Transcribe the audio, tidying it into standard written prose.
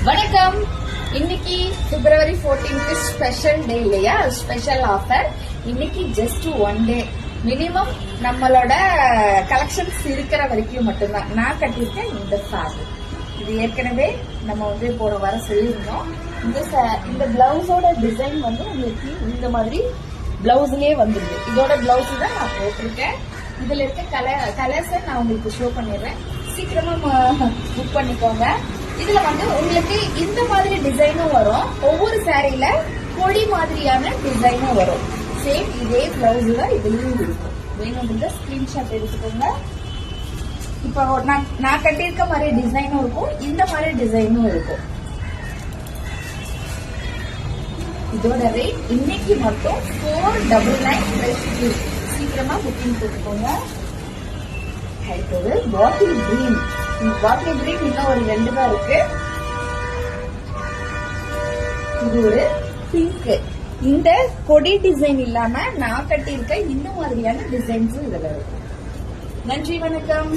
வணக்கம். இன்னைக்கு February 14th special day இல்லையா? Special offer. இன்னைக்கு ஜஸ்ட் 1 டே மினிமம் நம்மளோட கலெக்ஷன்ஸ் இருக்கிற வரைக்கும் மட்டும்தான். நான் கட்டியிருக்கேன் இந்த சாரி. இது ஏற்கனவே நம்ம போன வாரம் சொல்லியிருந்தோம். இந்த பிளவுஸோட டிசைன் உங்களுக்கு இந்த மாதிரி பிளவுஸ்லயே வந்துருக்கு. இதோட பிளவுஸ் தான் நான் போட்டிருக்கேன். இதுல இருக்க கலர்ஸை நான் உங்களுக்கு ஷோ பண்ணிடுறேன். சீக்கிரமா புக் பண்ணிக்கோங்க. இதுல உங்களுக்கு இந்த மாதிரி டிசைனும் வரும். ஒவ்வொரு சாரியில கொடி மாதிரியான டிசைனும் வரும். சேம் இதே பிளவுஸ் தான் இதுலயும் இருக்கும். வேணும்ன்ற ஸ்கிரீன்ஷாட் எடுத்துக்கோங்க. இப்போ நான் கட்டியிருக்க மாதிரி டிசைனும் இருக்கும், இந்த மாதிரி டிசைனும் இருக்கும். இதோட ரேட் இன்னைக்கு மட்டும் 499+. சீக்கிரமா புக்கிங் போட்டுக்கோங்க. Bottle green. பாட்டில் கிரீன் இன்னும் ஒரு 2 தான் இருக்கு. இது ஒரு பிங்க். இந்த கொடி டிசைன் இல்லாம நான் கட்டியிருக்க இந்த மாதிரியான டிசைன்ஸும் இதுல இருக்கு. நன்றி, வணக்கம்.